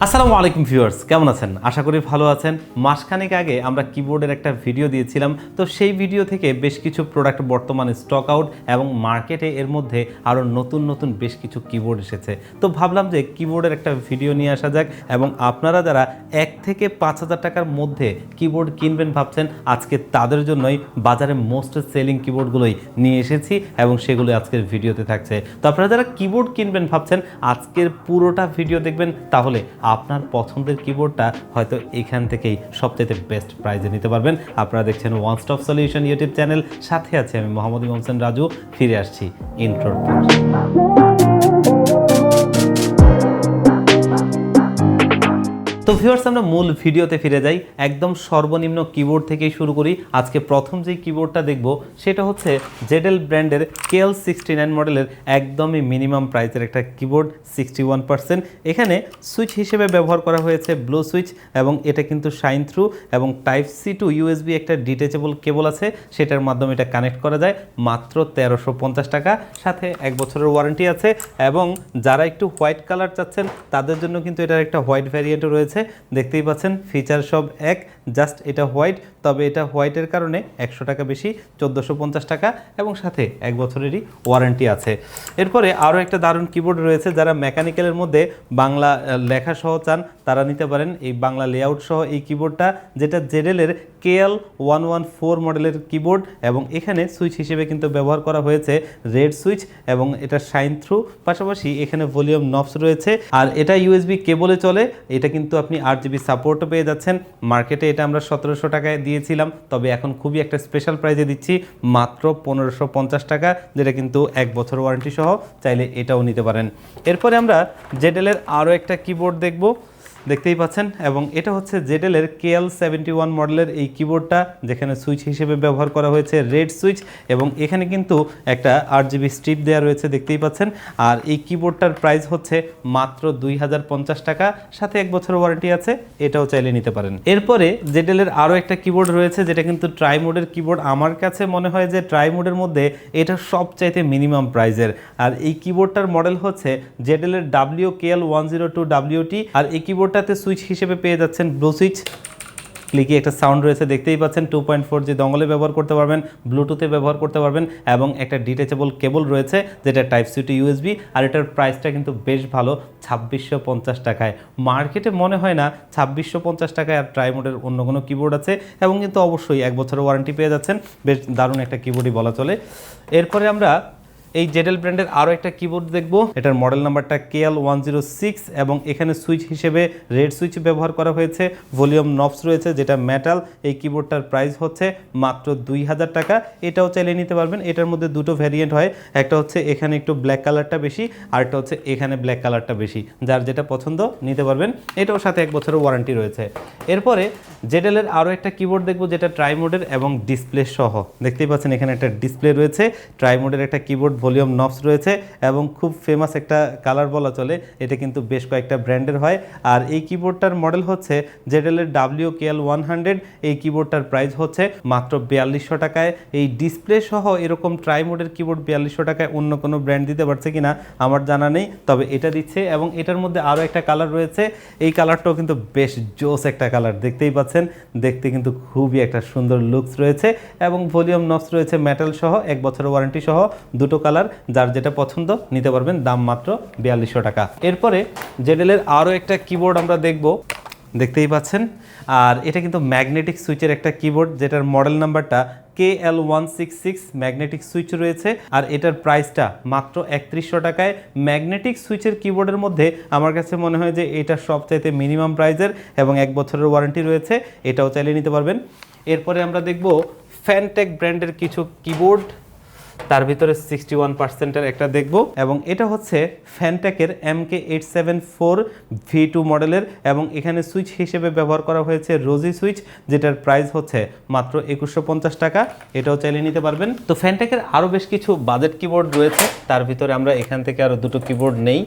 আসসালামু আলাইকুম ভিউয়ার্স, কেমন আছেন? আশা করি ভালো আছেন। মাসখানেক আগে আমরা কিবোর্ডের একটা ভিডিও দিয়েছিলাম, তো সেই ভিডিও থেকে বেশ কিছু প্রোডাক্ট বর্তমানে স্টক আউট এবং মার্কেটে এর মধ্যে আরও নতুন নতুন বেশ কিছু কিবোর্ড এসেছে। তো ভাবলাম যে কিবোর্ডের একটা ভিডিও নিয়ে আসা যাক, এবং আপনারা যারা 1 থেকে 5,000 টাকার মধ্যে কিবোর্ড কিনবেন ভাবছেন, আজকে তাদের জন্যই বাজারে মোস্ট সেলিং কিবোর্ডগুলোই নিয়ে এসেছি এবং সেগুলো আজকের ভিডিওতে থাকছে। তো আপনারা যারা কিবোর্ড কিনবেন ভাবছেন, আজকের পুরোটা ভিডিও দেখবেন, তাহলে আপনার পছন্দের কিবোর্ডটা হয়তো এখান থেকেই সবচেয়ে বেস্ট প্রাইজে নিতে পারবেন। আপনারা দেখছেন one stop solution YouTube channel, সাথে আছে আমি মোহাম্মদ ইমাম হোসেন রাজু। ফিরে আসছি ইন্ট্রোর পর। তো ভিউয়ার্স, আমরা মূল ভিডিওতে ফিরে যাই। একদম সর্বনিম্ন কিবোর্ড থেকেই শুরু করি। আজকে প্রথম যেই কিবোর্ডটা দেখব সেটা হচ্ছে জেডেল ব্র্যান্ডের KL69 মডেলের একদমই মিনিমাম প্রাইসের একটা কিবোর্ড, 61%। এখানে সুইচ হিসেবে ব্যবহার করা হয়েছে ব্লু সুইচ, এবং এটা কিন্তু শাইন থ্রু এবং টাইপ সি টু ইউএসবি একটা ডিটেচেবল কেবল আছে, সেটার মাধ্যমে এটা কানেক্ট করা যায়। মাত্র 1350 টাকা, সাথে 1 বছরের ওয়ারেন্টি আছে। এবং যারা একটু হোয়াইট কালার চাচ্ছেন তাদের জন্য কিন্তু এটার একটা হোয়াইট ভ্যারিয়েন্টও রয়েছে। দেখতেই পাচ্ছেন ফিচার সব এক, জাস্ট এটা হোয়াইট, তবে এটা হোয়াইটের কারণে 100 টাকা বেশি, 1450 টাকা, এবং সাথে 1 বছরেরই ওয়ারেন্টি আছে। এরপরে আরও একটা দারুণ কিবোর্ড রয়েছে। যারা মেকানিক্যালের মধ্যে বাংলা লেখা সহ চান তারা নিতে পারেন এই বাংলা লেআউট সহ এই কিবোর্ডটা, যেটা জেডেলের KL114 মডেলের কিবোর্ড, এবং এখানে সুইচ হিসেবে কিন্তু ব্যবহার করা হয়েছে রেড সুইচ, এবং এটা শাইন থ্রু, পাশাপাশি এখানে ভলিউম নবস রয়েছে, আর এটা ইউএসবি কেবলে চলে। এটা কিন্তু আপনি 8GB সাপোর্টও পেয়ে যাচ্ছেন। মার্কেটে এটা আমরা 1700 টাকায় দিয়েছিলাম, তবে এখন খুবই একটা স্পেশাল প্রাইজে দিচ্ছি মাত্র 1550 টাকা, যেটা কিন্তু 1 বছর ওয়ারেন্টি সহ। চাইলে এটাও নিতে পারেন। এরপরে আমরা জেডেলের আরও একটা কিবোর্ড দেখব, দেখতেই পাচ্ছেন, এবং এটা হচ্ছে জেডেলের KL71 মডেলের এই কিবোর্ডটা, যেখানে সুইচ হিসেবে ব্যবহার করা হয়েছে রেড সুইচ, এবং এখানে কিন্তু একটা 8GB স্ট্রিপ দেওয়া রয়েছে, দেখতেই পাচ্ছেন। আর এই কিবোর্ডটার প্রাইস হচ্ছে মাত্র 2050 টাকা, সাথে 1 বছর ওয়ারেন্টি আছে, এটাও চাইলে নিতে পারেন। এরপরে জেডেলের আরও একটা কিবোর্ড রয়েছে, যেটা কিন্তু ট্রাই মোডের কিবোর্ড। আমার কাছে মনে হয় যে ট্রাই মোডের মধ্যে এটা সবচাইতে মিনিমাম প্রাইজের। আর এই কিবোর্ডটার মডেল হচ্ছে জেডেলের WKL102WT, আর এই কিবোর্ডটাতে সুইচ হিসেবে পেয়ে যাচ্ছেন ব্লু সুইচ, ক্লিকে একটা সাউন্ড রয়েছে, দেখতেই পাচ্ছেন। 2.4G দঙ্গলে ব্যবহার করতে পারবেন, ব্লুটুথে ব্যবহার করতে পারবেন, এবং একটা ডিটেচেবল কেবল রয়েছে যেটা টাইপ সি টু ইউএসবি। আর এটার প্রাইসটা কিন্তু বেশ ভালো, 2650 টাকায়। মার্কেটে মনে হয় না 2650 টাকায় আর ট্রাই মোডের অন্য কোনো কিবোর্ড আছে, এবং কিন্তু অবশ্যই 1 বছরের ওয়ারেন্টি পেয়ে যাচ্ছেন। বেশ দারুণ একটা কিবোর্ডই বলা চলে। এরপরে আমরা এই জেডেল ব্র্যান্ডের আরও একটা কিবোর্ড দেখব। এটার মডেল নাম্বারটা KL106, এবং এখানে সুইচ হিসেবে রেড সুইচ ব্যবহার করা হয়েছে, ভলিউম নবস রয়েছে যেটা মেটাল। এই কিবোর্ডটার প্রাইস হচ্ছে মাত্র 2000 টাকা, এটাও চাইলে নিতে পারবেন। এটার মধ্যে দুটো ভ্যারিয়েন্ট হয়, একটা হচ্ছে এখানে একটু ব্ল্যাক কালারটা বেশি, আর একটা হচ্ছে এখানে ব্ল্যাক কালারটা বেশি। যার যেটা পছন্দ নিতে পারবেন, এটাও সাথে 1 বছরের ওয়ারেন্টি রয়েছে। এরপরে জেডেলের আরও একটা কিবোর্ড দেখব, যেটা ট্রাই মোডের এবং ডিসপ্লে সহ। দেখতেই পাচ্ছেন এখানে একটা ডিসপ্লে রয়েছে, ট্রাই মোডের একটা কিবোর্ড, ভলিউম নবস রয়েছে, এবং খুব ফেমাস একটা কালার বলা চলে। এটা কিন্তু বেশ কয়েকটা ব্র্যান্ডের হয়। আর এই কিবোর্ডটার মডেল হচ্ছে জেডেলের WKL100। এই কিবোর্ডটার প্রাইস হচ্ছে মাত্র 4200 টাকায়। এই ডিসপ্লে সহ এরকম ট্রাই মোডের কিবোর্ড 4200 টাকায় অন্য কোনো ব্র্যান্ড দিতে পারছে কিনা আমার জানা নেই, তবে এটা দিচ্ছে। এবং এটার মধ্যে আরও একটা কালার রয়েছে, এই কালারটাও কিন্তু বেশ জোস একটা কালার, দেখতেই পাচ্ছেন। দেখতে কিন্তু খুবই একটা সুন্দর লুকস রয়েছে, এবং ভলিউম নবস রয়েছে মেটাল সহ, 1 বছরের ওয়ারেন্টি সহ, দুটো কালার। যার যেটা পছন্দ নিতে পারবেন, দাম মাত্র 4200 টাকা। এরপরে জেডেলের আরও একটা কিবোর্ড আমরা দেখব, দেখতেই পাচ্ছেন। আর এটা কিন্তু ম্যাগনেটিক সুইচের একটা কিবোর্ড, যেটার মডেল নাম্বারটা KL166, ম্যাগনেটিক সুইচ রয়েছে, আর এটার প্রাইসটা মাত্র 3100 টাকায়। ম্যাগনেটিক সুইচের কিবোর্ডের মধ্যে আমার কাছে মনে হয় যে এটা সবচাইতে মিনিমাম প্রাইজের, এবং 1 বছরের ওয়ারেন্টি রয়েছে, এটাও চাইলে নিতে পারবেন। এরপরে আমরা দেখব ফ্যানটেক ব্র্যান্ডের কিছু কিবোর্ড, তার ভিতরে 61%-এর একটা দেখব, এবং এটা হচ্ছে ফ্যানটেকের MK874V2 মডেলের, এবং এখানে সুইচ হিসেবে ব্যবহার করা হয়েছে রোজি সুইচ, যেটার প্রাইস হচ্ছে মাত্র 2150 টাকা, এটাও চাইলে নিতে পারবেন। তো ফ্যানটেকের আরও বেশ কিছু বাজেট কিবোর্ড রয়েছে, তার ভিতরে আমরা এখান থেকে আরও দুটো কিবোর্ড নেই।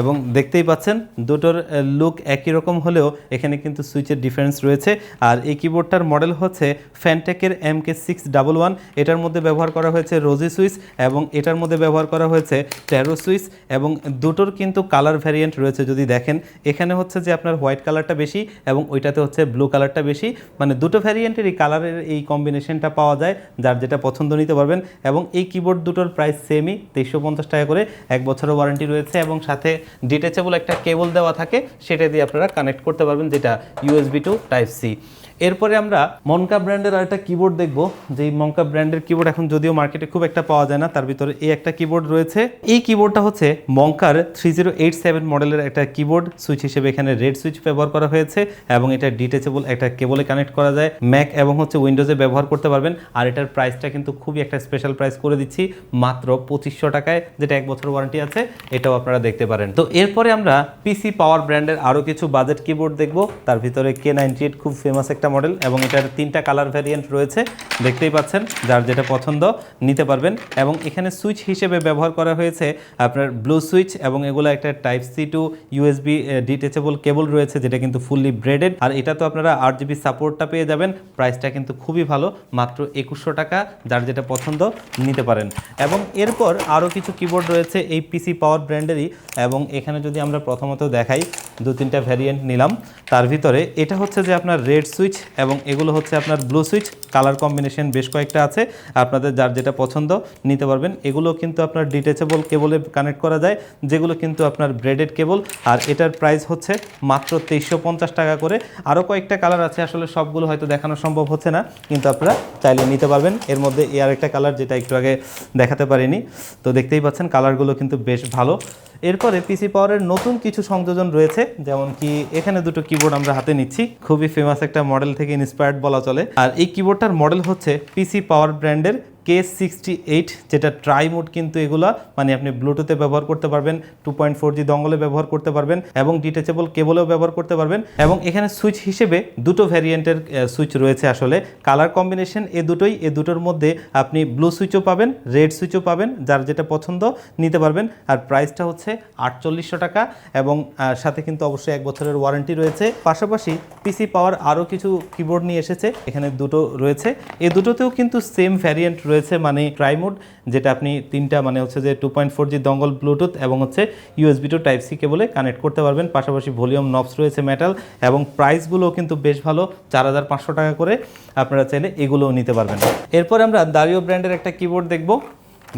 এবং দেখতেই পাচ্ছেন দুটোর লুক একই রকম হলেও এখানে কিন্তু সুইচের ডিফারেন্স রয়েছে। আর এই কিবোর্ডটার মডেল হচ্ছে ফ্যানটেকের MK611। এটার মধ্যে ব্যবহার করা হয়েছে রোজি সুইচ এবং এটার মধ্যে ব্যবহার করা হয়েছে ট্যারো সুইচ, এবং দুটোর কিন্তু কালার ভ্যারিয়েন্ট রয়েছে। যদি দেখেন এখানে হচ্ছে যে আপনার হোয়াইট কালারটা বেশি এবং ওইটাতে হচ্ছে ব্লু কালারটা বেশি, মানে দুটো ভ্যারিয়েন্টের এই কালারের এই কম্বিনেশনটা পাওয়া যায়, যার যেটা পছন্দ নিতে পারবেন। এবং এই কিবোর্ড দুটোর প্রাইস সেমই 2350 টাকা করে, 1 বছরের ওয়ারেন্টি রয়েছে এবং সাথে ডিটেচেবল একটা কেবল দেওয়া থাকে, সেটা দিয়ে আপনারা কানেক্ট করতে পারবেন, যেটা USB to Type-C। এরপরে আমরা মনকা ব্র্যান্ডের আরেকটা কিবোর্ড দেখব। যেই মনকা ব্র্যান্ডের কিবোর্ড এখন যদিও মার্কেটে খুব একটা পাওয়া যায় না, তার ভিতরে এই একটা কিবোর্ড রয়েছে। এই কিবোর্ডটা হচ্ছে মনকার 3087 মডেলের একটা কিবোর্ড। সুইচ হিসেবে এখানে রেড সুইচ ব্যবহার করা হয়েছে এবং এটা ডিটেচেবল একটা কেবলে কানেক্ট করা যায়, ম্যাক এবং হচ্ছে উইন্ডোজে ব্যবহার করতে পারবেন। আর এটার প্রাইসটা কিন্তু খুবই একটা স্পেশাল প্রাইস করে দিচ্ছি, মাত্র 2500 টাকায়, যেটা 1 বছর ওয়ারেন্টি আছে, এটাও আপনারা দেখতে পারেন। তো এরপরে আমরা পিসি পাওয়ার ব্র্যান্ডের আরও কিছু বাজেট কিবোর্ড দেখব। তার ভিতরে K98 খুব ফেমাস একটা মডেল এবং এটার 3টা কালার ভ্যারিয়েন্ট রয়েছে, দেখতেই পাচ্ছেন, যার যেটা পছন্দ নিতে পারবেন। এবং এখানে সুইচ হিসেবে ব্যবহার করা হয়েছে আপনার ব্লু সুইচ এবং এগুলো একটা Type-C to USB ডিটেচেবল কেবল রয়েছে, যেটা কিন্তু ফুললি ব্রেডেড। আর এটা তো আপনারা 8GB সাপোর্টটা পেয়ে যাবেন। প্রাইসটা কিন্তু খুবই ভালো, মাত্র 2100 টাকা, যার যেটা পছন্দ নিতে পারেন। এবং এরপর আরও কিছু কিবোর্ড রয়েছে এই পিসি পাওয়ার ব্র্যান্ডেরই, এবং এখানে যদি আমরা প্রথমত দেখাই 2-3টা ভ্যারিয়েন্ট নিলাম। তার ভিতরে এটা হচ্ছে যে আপনার রেড সুইচ এবং এগুলো হচ্ছে আপনার ব্লু সুইচ, কালার কম্বিনেশন বেশ কয়েকটা আছে, আপনাদের যার যেটা পছন্দ নিতে পারবেন। এগুলো কিন্তু আপনার ডিটেচেবল কেবলে কানেক্ট করা যায়, যেগুলো কিন্তু আপনার ব্রেডেড কেবল। আর এটার প্রাইস হচ্ছে মাত্র 2350 টাকা করে। আরও কয়েকটা কালার আছে, আসলে সবগুলো হয়তো দেখানো সম্ভব হচ্ছে না, কিন্তু আপনারা চাইলে নিতে পারবেন। এর মধ্যে এই আরেকটা কালার যেটা একটু আগে দেখাতে পারিনি, তো দেখতেই পাচ্ছেন কালারগুলো কিন্তু বেশ ভালো। এরপরে পিসি পাওয়ারের নতুন কিছু সংযোজন রয়েছে, যেমন কি এখানে দুটো কিবোর্ড আমরা হাতে নিচ্ছি, খুবই ফেমাস একটা মডেল থেকে ইন্সপায়ার্ড বলা চলে। আর এই কিবোর্ডটার মডেল হচ্ছে পিসি পাওয়ার ব্র্যান্ডের K68, যেটা ট্রাই মোড, কিন্তু এগুলা মানে আপনি ব্লুটুথে ব্যবহার করতে পারবেন, 2.4G দঙ্গলে ব্যবহার করতে পারবেন এবং ডিটেচেবল কেবলেও ব্যবহার করতে পারবেন। এবং এখানে সুইচ হিসেবে দুটো ভ্যারিয়েন্টের সুইচ রয়েছে, আসলে কালার কম্বিনেশন এ দুটোর মধ্যে আপনি ব্লু সুইচও পাবেন, রেড সুইচও পাবেন, যার যেটা পছন্দ নিতে পারবেন। আর প্রাইসটা হচ্ছে 4800 টাকা এবং সাথে কিন্তু অবশ্যই 1 বছরের ওয়ারেন্টি রয়েছে। পাশাপাশি পিসি পাওয়ার আরও কিছু কিবোর্ড নিয়ে এসেছে, এখানে দুটো রয়েছে, এই দুটোতেও কিন্তু সেম ভ্যারিয়েন্ট রয়েছে, মানে ট্রাই মোড, যেটা আপনি 3টা মানে হচ্ছে যে 2.4G দঙ্গল ব্লুটুথ এবং হচ্ছে USB to Type-C কেবলে কানেক্ট করতে পারবেন। পাশাপাশি ভলিউম নবস রয়েছে মেটাল, এবং প্রাইসগুলো কিন্তু বেশ ভালো, 4500 টাকা করে, আপনারা চাইলে এগুলোও নিতে পারবেন। এরপর আমরা দারিও ব্র্যান্ডের একটা কিবোর্ড দেখব,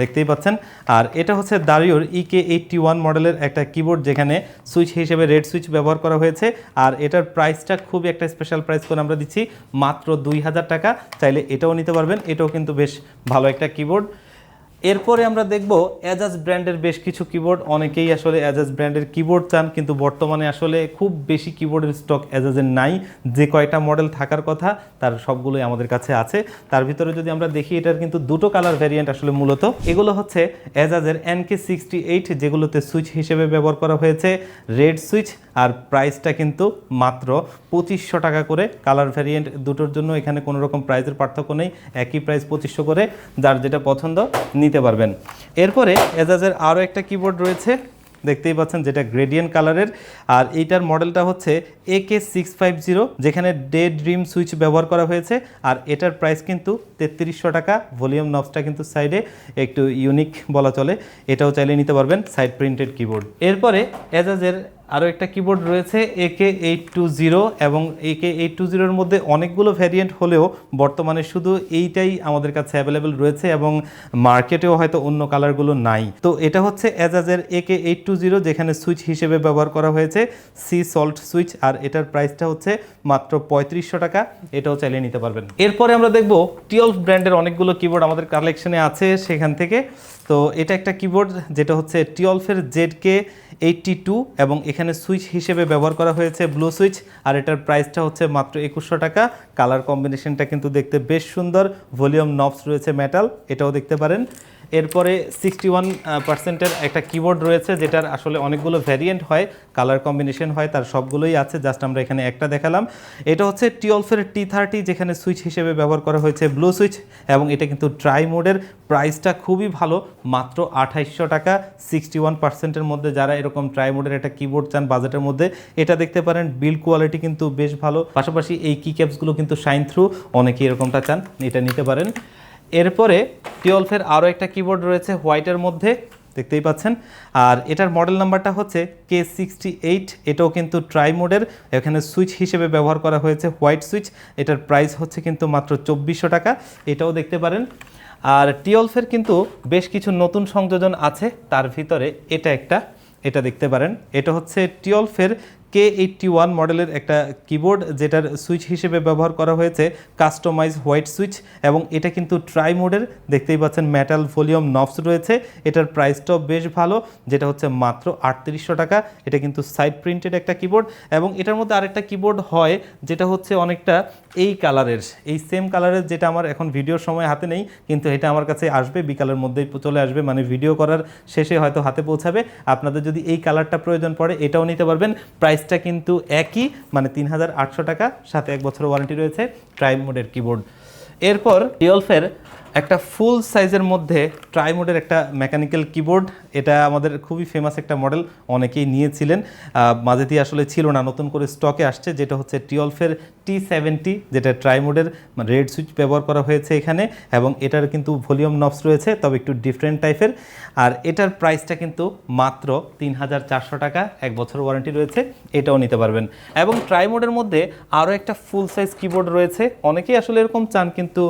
দেখতেই পাচ্ছেন। আর এটা হচ্ছে দারিওর EK81 মডেলের একটা কিবোর্ড, যেখানে সুইচ হিসেবে রেড সুইচ ব্যবহার করা হয়েছে। আর এটার প্রাইসটা খুবই একটা স্পেশাল প্রাইস করে আমরা দিচ্ছি, মাত্র 2000 টাকা, চাইলে এটাও নিতে পারবেন। এটাও কিন্তু বেশ ভালো একটা কিবোর্ড। এরপরে আমরা দেখব এজাজ ব্র্যান্ডের বেশ কিছু কিবোর্ড। অনেকেই আসলে এজাজ ব্র্যান্ডের কিবোর্ড চান, কিন্তু বর্তমানে আসলে খুব বেশি কিবোর্ডের স্টক এজাজের নাই। যে কয়টা মডেল থাকার কথা তার সবগুলোই আমাদের কাছে আছে। তার ভিতরে যদি আমরা দেখি, এটার কিন্তু দুটো কালার ভ্যারিয়েন্ট আসলে মূলত। এগুলো হচ্ছে এজাজের NK68, যেগুলোতে সুইচ হিসেবে ব্যবহার করা হয়েছে রেড সুইচ, আর প্রাইসটা কিন্তু মাত্র 2500 টাকা করে। কালার ভ্যারিয়েন্ট দুটোর জন্য এখানে কোনো রকম প্রাইসের পার্থক্য নেই, একই প্রাইস 2500 করে, যার যেটা পছন্দ নিতে পারবেন। এরপরে এজাজের আরও একটা কিবোর্ড রয়েছে, দেখতেই পাচ্ছেন, যেটা গ্রেডিয়েন্ট কালারের। আর এইটার মডেলটা হচ্ছে AK650, যেখানে ডে ড্রিম সুইচ ব্যবহার করা হয়েছে। আর এটার প্রাইস কিন্তু 3300 টাকা। ভলিউম নবসটা কিন্তু সাইডে একটু ইউনিক বলা চলে, এটাও চাইলে নিতে পারবেন, সাইড প্রিন্টেড কিবোর্ড। এরপরে এজাজের আরও একটা কিবোর্ড রয়েছে AK820, এবং AK820-এর মধ্যে অনেকগুলো ভ্যারিয়েন্ট হলেও বর্তমানে শুধু এইটাই আমাদের কাছে অ্যাভেলেবেল রয়েছে এবং মার্কেটেও হয়তো অন্য কালারগুলো নাই। তো এটা হচ্ছে এজাজের AK820, যেখানে সুইচ হিসেবে ব্যবহার করা হয়েছে সি সল্ট সুইচ, আর এটার প্রাইসটা হচ্ছে মাত্র 3500 টাকা, এটাও চাইলে নিতে পারবেন। এরপরে আমরা দেখব টিওলফ ব্র্যান্ডের অনেকগুলো কিবোর্ড আমাদের কালেকশনে আছে সেখান থেকে। তো এটা একটা কিবোর্ড, যেটা হচ্ছে টিওলফের ZK82, এবং এখানে সুইচ হিসেবে ব্যবহার করা হয়েছে ব্লু সুইচ, আর এটার প্রাইসটা হচ্ছে মাত্র 2100 টাকা। কালার কম্বিনেশনটা কিন্তু দেখতে বেশ সুন্দর। ভলিউম নবস রয়েছে মেটাল, এটাও দেখতে পারেন। এরপরে 61%-এর একটা কিবোর্ড রয়েছে, যেটার আসলে অনেকগুলো ভ্যারিয়েন্ট হয়, কালার কম্বিনেশন হয়, তার সবগুলোই আছে, জাস্ট আমরা এখানে একটা দেখালাম। এটা হচ্ছে টিওলফের T30, যেখানে সুইচ হিসেবে ব্যবহার করা হয়েছে ব্লু সুইচ, এবং এটা কিন্তু ট্রাই মোডের। প্রাইসটা খুবই ভালো, মাত্র 2800 টাকা। 61%-এর মধ্যে যারা এরকম ট্রাই মোডের একটা কিবোর্ড চান বাজেটের মধ্যে, এটা দেখতে পারেন। বিল্ড কোয়ালিটি কিন্তু বেশ ভালো, পাশাপাশি এই কি ক্যাপসগুলো কিন্তু শাইন থ্রু, অনেকেই এরকমটা চান, এটা নিতে পারেন। এরপরে টিওলফের আরও একটা কিবোর্ড রয়েছে হোয়াইটের মধ্যে, দেখতেই পাচ্ছেন, আর এটার মডেল নাম্বারটা হচ্ছে K68। এটাও কিন্তু ট্রাই মোডের, এখানে সুইচ হিসেবে ব্যবহার করা হয়েছে হোয়াইট সুইচ। এটার প্রাইস হচ্ছে কিন্তু মাত্র 2400 টাকা, এটাও দেখতে পারেন। আর টিওলফের কিন্তু বেশ কিছু নতুন সংযোজন আছে, তার ভিতরে এটা দেখতে পারেন। এটা হচ্ছে টিওলফের K81 মডেলের একটা কিবোর্ড, যেটার সুইচ হিসেবে ব্যবহার করা হয়েছে কাস্টমাইজ হোয়াইট সুইচ, এবং এটা কিন্তু ট্রাই মোডের, দেখতেই পাচ্ছেন মেটাল ভলিউম নবস রয়েছে। এটার প্রাইসটাও বেশ ভালো, যেটা হচ্ছে মাত্র 3800 টাকা। এটা কিন্তু সাইড প্রিন্টেড একটা কিবোর্ড, এবং এটার মধ্যে আরেকটা কিবোর্ড হয় যেটা হচ্ছে অনেকটা এই কালারের, এই সেম কালারের, যেটা আমার এখন ভিডিওর সময় হাতে নেই, কিন্তু এটা আমার কাছে আসবে বিকালের মধ্যেই চলে আসবে, মানে ভিডিও করার শেষে হয়তো হাতে পৌঁছাবে। আপনাদের যদি এই কালারটা প্রয়োজন পড়ে, এটাও নিতে পারবেন। প্রাইসটা কিন্তু একই, মানে 3800 টাকা, সাথে 1 বছর ওয়ারেন্টি রয়েছে, ট্রাই মোডের কিবোর্ড। এরপর টিওলফের একটা ফুল সাইজের মধ্যে ট্রাই মোডের একটা মেকানিক্যাল কিবোর্ড, এটা আমাদের খুবই ফেমাস একটা মডেল, অনেকেই নিয়েছিলেন, মাঝে দিয়ে আসলে ছিল না, নতুন করে স্টকে আসছে, যেটা হচ্ছে টিওলফের T70, যেটা ট্রাই মোডের রেড সুইচ ব্যবহার করা হয়েছে এখানে, এবং এটার কিন্তু ভলিউম নবস রয়েছে, তবে একটু ডিফারেন্ট টাইপের। আর এটার প্রাইসটা কিন্তু মাত্র 3400 টাকা, 1 বছর ওয়ারেন্টি রয়েছে, এটাও নিতে পারবেন। এবং ট্রাই মোডের মধ্যে আরও একটা ফুল সাইজ কিবোর্ড রয়েছে, অনেকেই আসলে এরকম চান, কিন্তু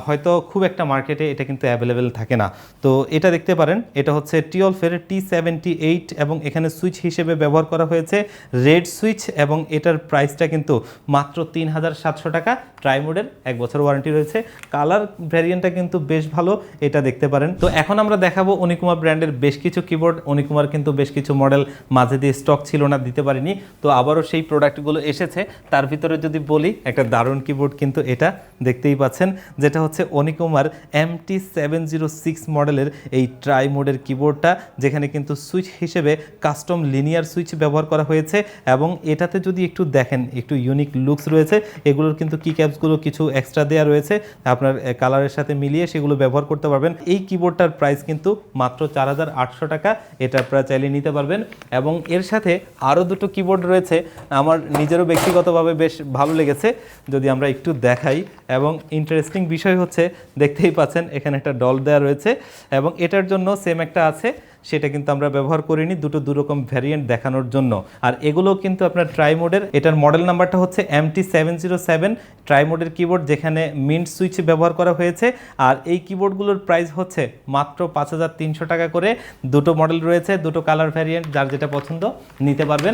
হয়তো খুব একটা মার্কেটে এটা কিন্তু অ্যাভেলেবেল থাকে না। তো এটা দেখতে পারেন, এটা হচ্ছে টিওলফের T78, এবং এখানে সুইচ হিসেবে ব্যবহার করা হয়েছে রেড সুইচ, এবং এটার প্রাইসটা কিন্তু মাত্র 3700 টাকা। ট্রাই মোডের, 1 বছর ওয়ারেন্টি রয়েছে। কালার ভ্যারিয়েন্টটা কিন্তু বেশ ভালো, এটা দেখতে পারেন। তো এখন আমরা দেখাবো অনিকুমা ব্র্যান্ডের বেশ কিছু কিবোর্ড। অনিকুমার কিন্তু বেশ কিছু মডেল মাঝে দিয়ে স্টক ছিল না, দিতে পারিনি, তো আবারও সেই প্রোডাক্টগুলো এসেছে। তার ভিতরে যদি বলি, একটা দারুণ কিবোর্ড কিন্তু এটা, দেখতেই পাচ্ছেন, যেটা হচ্ছে অনিকুমার MT706 মডেলের এই ট্রাই মোডের কিবোর্ডটা, যেখানে কিন্তু সুইচ হিসেবে কাস্টম লিনিয়ার সুইচ ব্যবহার করা হয়েছে, এবং এটাতে যদি একটু দেখেন, একটু ইউনিক লুকস রয়েছে। এগুলোর কিন্তু কি ক্যাপসগুলো কিছু এক্সট্রা দেওয়া রয়েছে, আপনার কালারের সাথে মিলিয়ে সেগুলো ব্যবহার করতে পারবেন। এই কিবোর্ডটার প্রাইস কিন্তু মাত্র 4800 টাকা, এটা আপনারা চাইলে নিতে পারবেন। এবং এর সাথে আরও দুটো কিবোর্ড রয়েছে, আমার নিজেরও ব্যক্তিগতভাবে বেশ ভালো লেগেছে, যদি আমরা একটু দেখাই। এবং ইন্টারেস্টিং বিষয় হচ্ছে, দেখতেই পাচ্ছেন এখানে একটা ডল দেওয়া রয়েছে, এবং এটার জন্য সেম একটা আছে, সেটা কিন্তু আমরা ব্যবহার করিনি, দু রকম ভ্যারিয়েন্ট দেখানোর জন্য। আর এগুলো কিন্তু আপনার ট্রাই মোডের, এটার মডেল নাম্বারটা হচ্ছে MT707 ট্রাই মোডের কিবোর্ড, যেখানে মিন্ট সুইচ ব্যবহার করা হয়েছে। আর এই কিবোর্ডগুলোর প্রাইস হচ্ছে মাত্র 5300 টাকা করে। দুটো মডেল রয়েছে, দুটো কালার ভ্যারিয়েন্ট, যার যেটা পছন্দ নিতে পারবেন।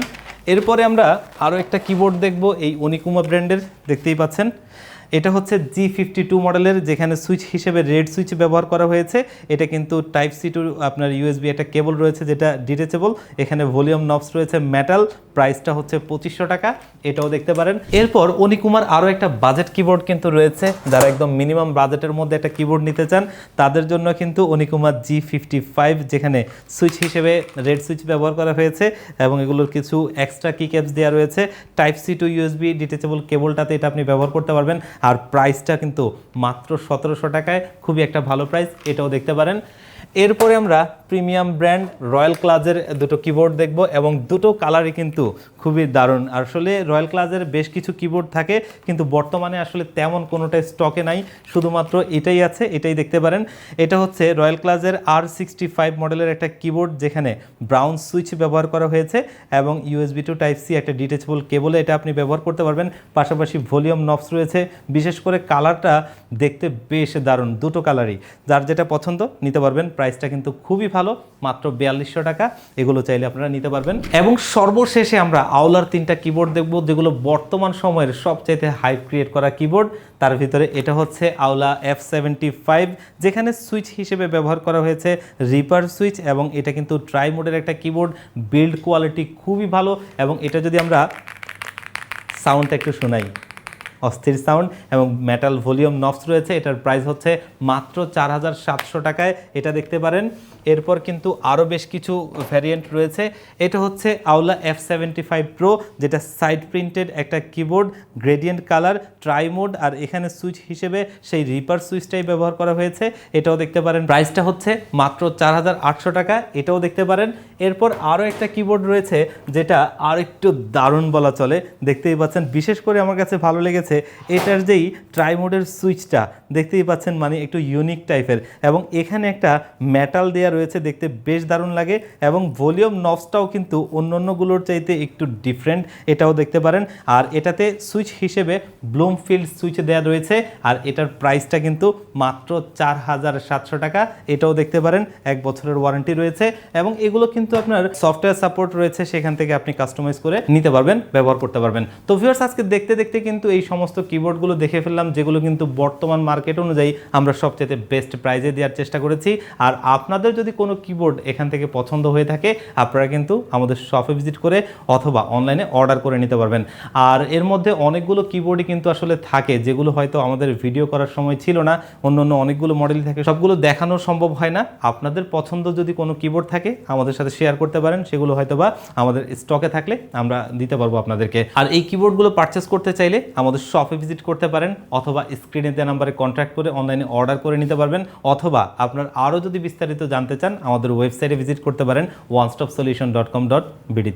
এরপরে আমরা আরও একটা কিবোর্ড দেখব, এই অনিকুমা ব্র্যান্ডের, দেখতেই পাচ্ছেন। এটা হচ্ছে G52 মডেলের, যেখানে সুইচ হিসেবে রেড সুইচ ব্যবহার করা হয়েছে। এটা কিন্তু টাইপ সি টু আপনার USB একটা কেবল রয়েছে, যেটা ডিটেচেবল। এখানে ভলিউম নবস রয়েছে মেটাল, প্রাইসটা হচ্ছে 2500 টাকা, এটাও দেখতে পারেন। এরপর অনিকুমার আরও একটা বাজেট কিবোর্ড কিন্তু রয়েছে, যারা একদম মিনিমাম বাজেটের মধ্যে একটা কিবোর্ড নিতে চান, তাদের জন্য কিন্তু অনিকুমার G55, যেখানে সুইচ হিসেবে রেড সুইচ ব্যবহার করা হয়েছে, এবং এগুলোর কিছু এক্সট্রা কি ক্যাপস দেওয়া রয়েছে। Type C to USB detachable কেবলটাতে এটা আপনি ব্যবহার করতে পারবেন। আর প্রাইসটা কিন্তু মাত্র 1700 টাকায়, খুবই একটা ভালো প্রাইস, এটাও দেখতে পারেন। এরপরে আমরা প্রিমিয়াম ব্র্যান্ড রয়্যাল ক্লাজের দুটো কিবোর্ড দেখব, এবং দুটো কালারই কিন্তু খুবই দারুণ। আসলে রয়্যাল ক্লাজের বেশ কিছু কিবোর্ড থাকে, কিন্তু বর্তমানে আসলে তেমন কোনোটাই স্টকে নাই, শুধুমাত্র এটাই আছে, এটাই দেখতে পারেন। এটা হচ্ছে রয়্যাল ক্লাজের R65 মডেলের একটা কিবোর্ড, যেখানে ব্রাউন সুইচ ব্যবহার করা হয়েছে, এবং USB টু টাইপ সি একটা ডিটেচেবল কেবলে এটা আপনি ব্যবহার করতে পারবেন। পাশাপাশি ভলিউম নবস রয়েছে, বিশেষ করে কালারটা দেখতে বেশ দারুণ, দুটো কালারই, যার যেটা পছন্দ নিতে পারবেন। প্রাইসটা কিন্তু খুবই ভালো, মাত্র 4200 টাকা। এগুলো চাইলে আপনারা নিতে পারবেন। এবং সর্বশেষে আমরা আওলার 3টা কিবোর্ড দেখব, যেগুলো বর্তমান সময়ের সবচাইতে হাইপ ক্রিয়েট করা কিবোর্ড। তার ভিতরে এটা হচ্ছে আওলা F75, যেখানে সুইচ হিসেবে ব্যবহার করা হয়েছে রিপার সুইচ, এবং এটা কিন্তু ট্রাই মোডের একটা কিবোর্ড। বিল্ড কোয়ালিটি খুবই ভালো, এবং এটা যদি আমরা সাউন্ডটা একটু শোনাই, অস্থির সাউন্ড এবং মেটাল ভলিউম নবস রয়েছে। এটার প্রাইস হচ্ছে মাত্র 4700 টাকায়, এটা দেখতে পারেন। এরপর কিন্তু আরও বেশ কিছু ভ্যারিয়েন্ট রয়েছে। এটা হচ্ছে আওলা F75 Pro, যেটা সাইড প্রিন্টেড একটা keyboard, gradient colour, tri mode, আর এখানে সুইচ হিসেবে সেই রিপার সুইচটাই ব্যবহার করা হয়েছে, এটাও দেখতে পারেন। প্রাইসটা হচ্ছে মাত্র 4800 টাকা, এটাও দেখতে পারেন। এরপর আরও একটা কিবোর্ড রয়েছে যেটা আর একটু দারুণ বলা চলে, দেখতেই পাচ্ছেন। বিশেষ করে আমার কাছে ভালো লেগেছে এটার যেই ট্রাই মোডের সুইচটা, দেখতেই পাচ্ছেন, মানে একটু ইউনিক টাইপের, এবং এখানে একটা মেটাল দেওয়া রয়েছে, দেখতে বেশ দারুণ লাগে। এবং ভলিউম নবসটাও কিন্তু অন্যান্যগুলোর চাইতে একটু ডিফারেন্ট, এটাও দেখতে পারেন। আর এটাতে সুইচ হিসেবে ব্লুমফিল্ড সুইচ দেওয়া রয়েছে, আর এটার প্রাইসটা কিন্তু মাত্র 4700 টাকা, এটাও দেখতে পারেন। 1 বছরের ওয়ারেন্টি রয়েছে, এবং এগুলো কিন্তু আপনার সফটওয়্যার সাপোর্ট রয়েছে, সেখান থেকে আপনি কাস্টমাইজ করে নিতে পারবেন, ব্যবহার করতে পারবেন। তো ভিউয়ার্স, আজকে দেখতে দেখতে কিন্তু এই সমস্ত কিবোর্ডগুলো দেখে ফেললাম, যেগুলো কিন্তু বর্তমান মার্কেট অনুযায়ী আমরা সবচেয়ে বেস্ট প্রাইজে দেওয়ার চেষ্টা করেছি। আর আপনাদের যদি কোনো কিবোর্ড এখান থেকে পছন্দ হয়ে থাকে, আপনারা কিন্তু আমাদের শপে ভিজিট করে অথবা অনলাইনে অর্ডার করে নিতে পারবেন। আর এর মধ্যে অনেকগুলো কিবোর্ডই কিন্তু আসলে থাকে, যেগুলো হয়তো আমাদের ভিডিও করার সময় ছিল না, অন্য অনেকগুলো মডেল থাকে, সবগুলো দেখানো সম্ভব হয় না। আপনাদের পছন্দ যদি কোনো কিবোর্ড থাকে আমাদের সাথে শেয়ার করতে পারেন, সেগুলো হয়তো বা আমাদের স্টকে থাকলে আমরা দিতে পারবো আপনাদেরকে। আর এই কিবোর্ডগুলো পারচেস করতে চাইলে আমাদের শপে ভিজিট করতে পারেন, অথবা স্ক্রিনে দেওয়া নাম্বারে কন্ট্যাক্ট করে অনলাইনে অর্ডার করে নিতে পারবেন, অথবা আপনার আরও যদি বিস্তারিত জানতে চান আমাদের ওয়েবসাইটে ভিজিট করতে পারেন onestopsolution.com.bd তে।